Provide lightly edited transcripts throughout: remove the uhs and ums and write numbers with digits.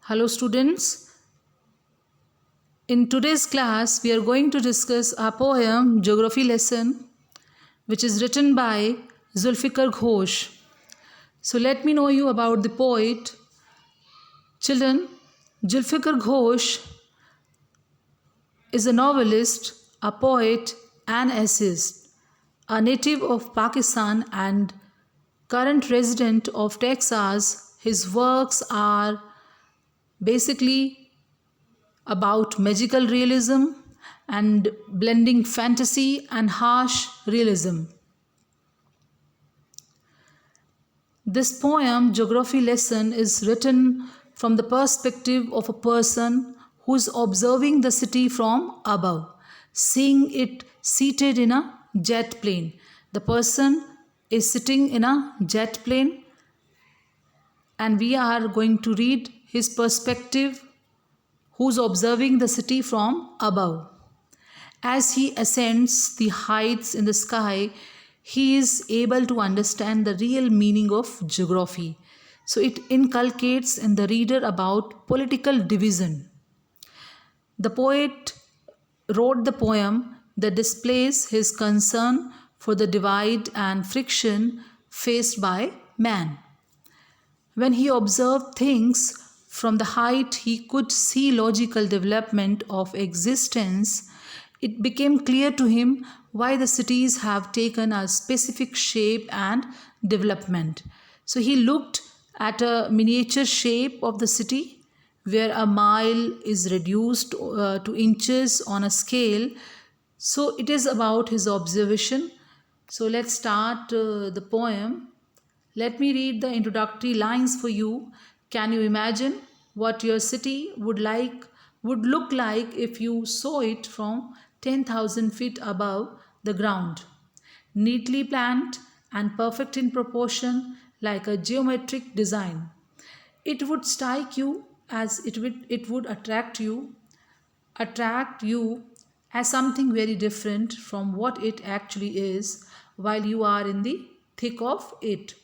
Hello students, in today's class we are going to discuss a poem geography lesson which is written by Zulfikar Ghosh. So let me know you about the poet. Children, Zulfikar Ghosh is a novelist, a poet, an essayist, a native of Pakistan and current resident of Texas. His works are basically about magical realism and blending fantasy and harsh realism. This poem, Geography Lesson, is written from the perspective of a person who is observing the city from above, seeing it seated in a jet plane. The person is sitting in a jet plane, and we are going to read his perspective, who's observing the city from above. As he ascends the heights in the sky, he is able to understand the real meaning of geography. So it inculcates in the reader about political division. The poet wrote the poem that displays his concern for the divide and friction faced by man. When he observed things from the height, he could see logical development of existence. It became clear to him why the cities have taken a specific shape and development. So he looked at a miniature shape of the city where a mile is reduced to inches on a scale. So it is about his observation. So let's start the poem. Let me read the introductory lines for you. Can you imagine what your city would look like if you saw it from 10,000 feet above the ground? Neatly planned and perfect in proportion like a geometric design. It would strike you as it would attract you as something very different from what it actually is while you are in the thick of it.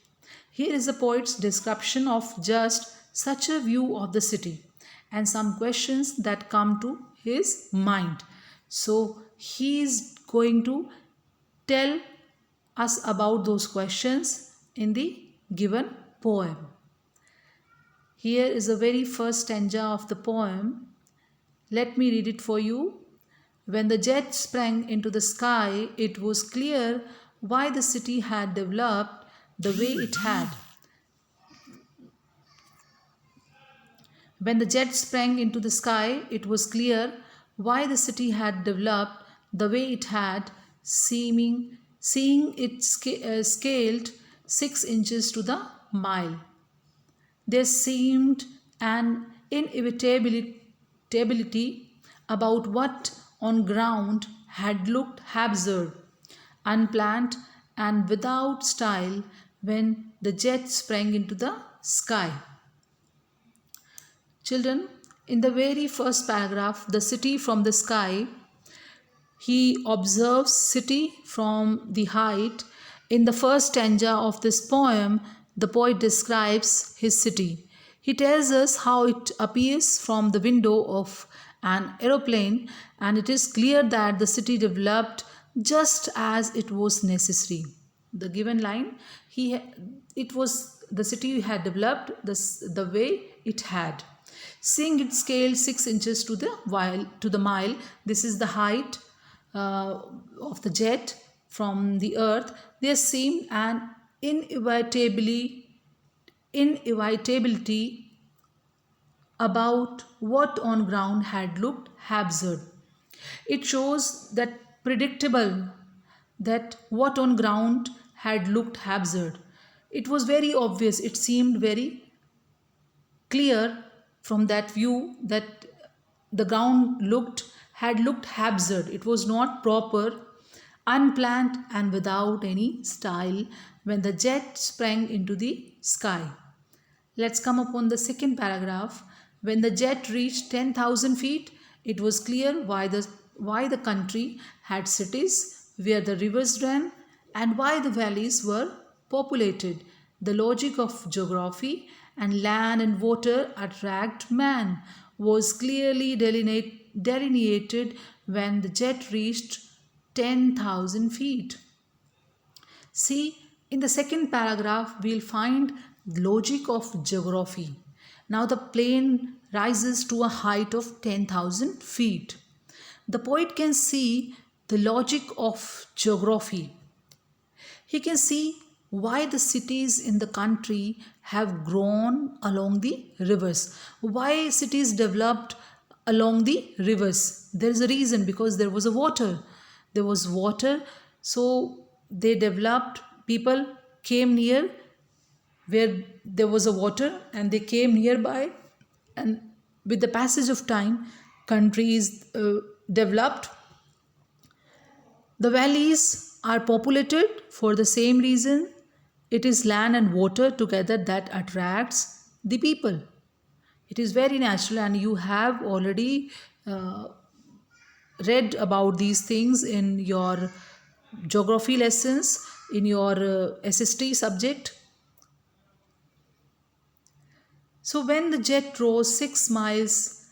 Here is the poet's description of just such a view of the city and some questions that come to his mind. So, he is going to tell us about those questions in the given poem. Here is the very first stanza of the poem. Let me read it for you. When the jet sprang into the sky, it was clear why the city had developed the way it had. When the jet sprang into the sky, it was clear why the city had developed the way it had, seeing it scaled 6 inches to the mile. There seemed an inevitability about what on ground had looked absurd, unplanned, and without style when the jet sprang into the sky. Children, in the very first paragraph, the city from the sky, he observes city from the height. In the first stanza of this poem, the poet describes his city. He tells us how it appears from the window of an aeroplane, and it is clear that the city developed just as it was necessary. The given line, the city had developed the way it had. Seeing it scale 6 inches to the mile, this is the height of the jet from the earth. There seemed an inevitability about what on ground had looked absurd. It shows that predictable that what on ground had looked absurd. It was very obvious, it seemed very clear from that view that the ground had looked absurd. It was not proper, unplanned, and without any style when the jet sprang into the sky. Let's come upon the second paragraph. When the jet reached 10,000 feet, it was clear why the country had cities where the rivers ran and why the valleys were populated. The logic of geography and land and water attract man was clearly delineated when the jet reached 10,000 feet. See, in the second paragraph, we'll find logic of geography. Now the plane rises to a height of 10,000 feet. The poet can see the logic of geography. He can see why the cities in the country have grown along the rivers. Why cities developed along the rivers? There is a reason, because there was a water. There was water, so they developed. People came near where there was a water and they came nearby, and with the passage of time, countries developed. The valleys are populated for the same reason. It is land and water together that attracts the people. It is very natural, and you have already read about these things in your geography lessons, in your SST subject. So, when the jet rose 6 miles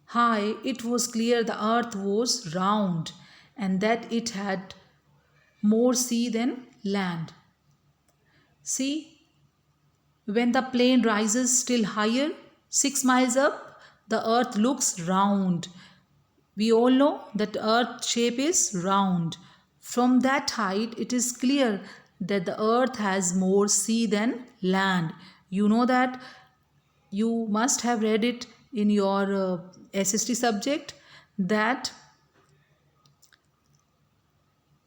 high, it was clear the earth was round and that it had more sea than land. See, when the plane rises still higher, 6 miles up, the earth looks round. We all know that earth shape is round. From that height, it is clear that the earth has more sea than land. You know that, you must have read it in your SST subject, that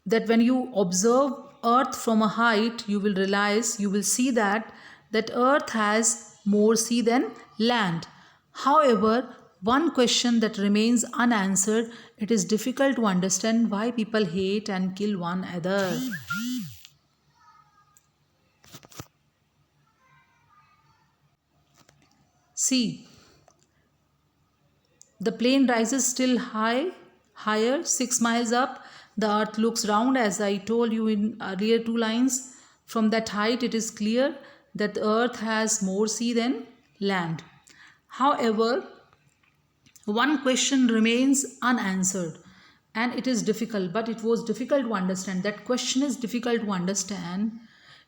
when you observe earth from a height, you will realize, you will see that earth has more sea than land. However, one question that remains unanswered, it is difficult to understand why people hate and kill one another. See, the plane rises still higher, 6 miles up. The earth looks round, as I told you in earlier two lines. From that height, it is clear that the earth has more sea than land. However, one question remains unanswered, and it is difficult, but it was difficult to understand. That question is difficult to understand.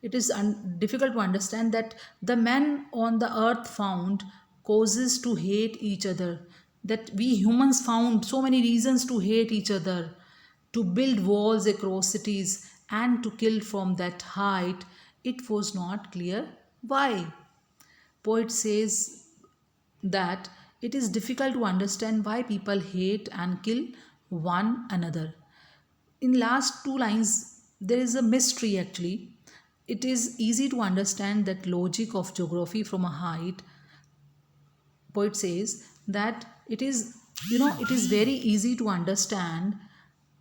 It is difficult to understand that the men on the earth found causes to hate each other, that we humans found so many reasons to hate each other, to build walls across cities and to kill from that height. It was not clear why. Poet says that it is difficult to understand why people hate and kill one another. In last two lines, there is a mystery actually. It is easy to understand that logic of geography from a height. Poet says that it is, it is very easy to understand.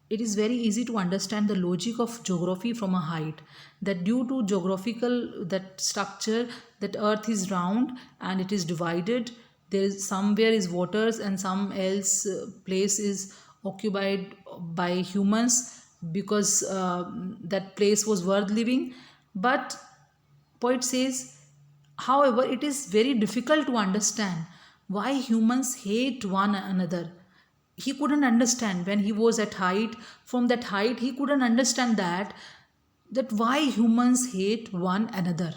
It is very easy to understand the logic of geography from a height, that due to geographical that structure, that earth is round and it is divided. There is somewhere is waters and some else place is occupied by humans, because that place was worth living. But poet says, however, it is very difficult to understand why humans hate one another. He couldn't understand when he was at height. From that height, he couldn't understand that why humans hate one another.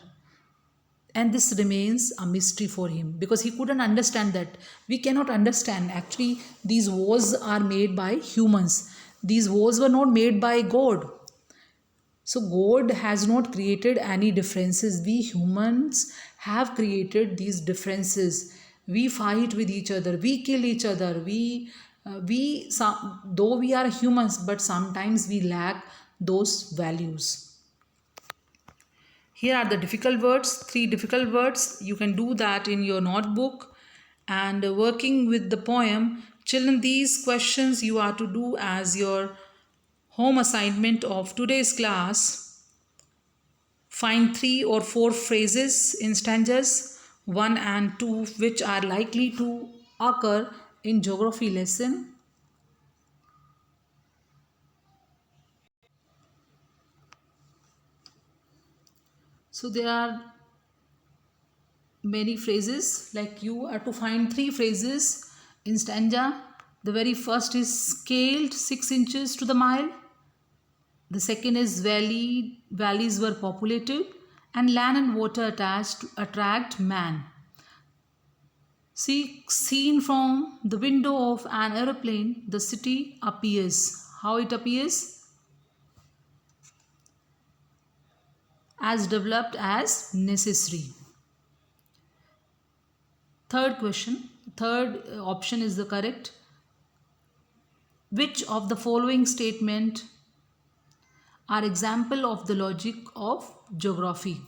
And this remains a mystery for him, because he couldn't understand that. We cannot understand. Actually, these wars are made by humans. These wars were not made by God. So God has not created any differences. We humans have created these differences. We fight with each other. We kill each other. Though we are humans, but sometimes we lack those values. Here are the difficult words, 3 difficult words. You can do that in your notebook. And working with the poem, children, these questions you are to do as your home assignment of today's class. Find 3 or 4 phrases in stanzas 1 and 2 which are likely to occur in geography lesson. So there are many phrases, like you are to find three phrases in stanza. The very first is scaled 6 inches to the mile. The second is valleys were populated, and land and water attached to attract man. See, seen from the window of an aeroplane, the city appears. How it appears? As developed as necessary. Third question, third option is the correct. Which of the following statement are example of the logic of geography?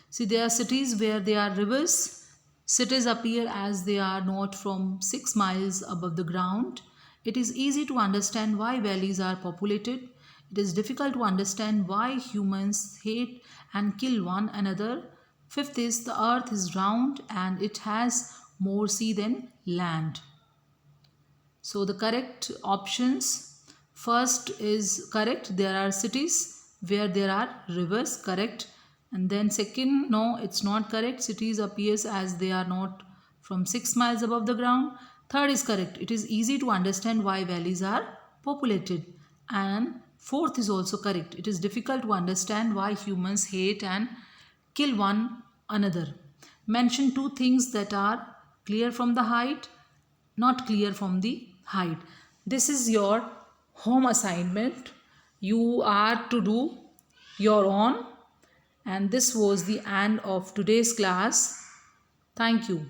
See, there are cities where there are rivers. Cities appear as they are not from 6 miles above the ground. It is easy to understand why valleys are populated. It is difficult to understand why humans hate and kill one another. Fifth is the earth is round and it has more sea than land. So the correct options, first is correct. There are cities where there are rivers, correct. And then second, no, it's not correct. Cities appears as they are not from 6 miles above the ground. Third is correct. It is easy to understand why valleys are populated. And fourth is also correct. It is difficult to understand why humans hate and kill one another. Mention two things that are clear from the height, not clear from the height. This is your home assignment. You are to do your own. And this was the end of today's class. Thank you.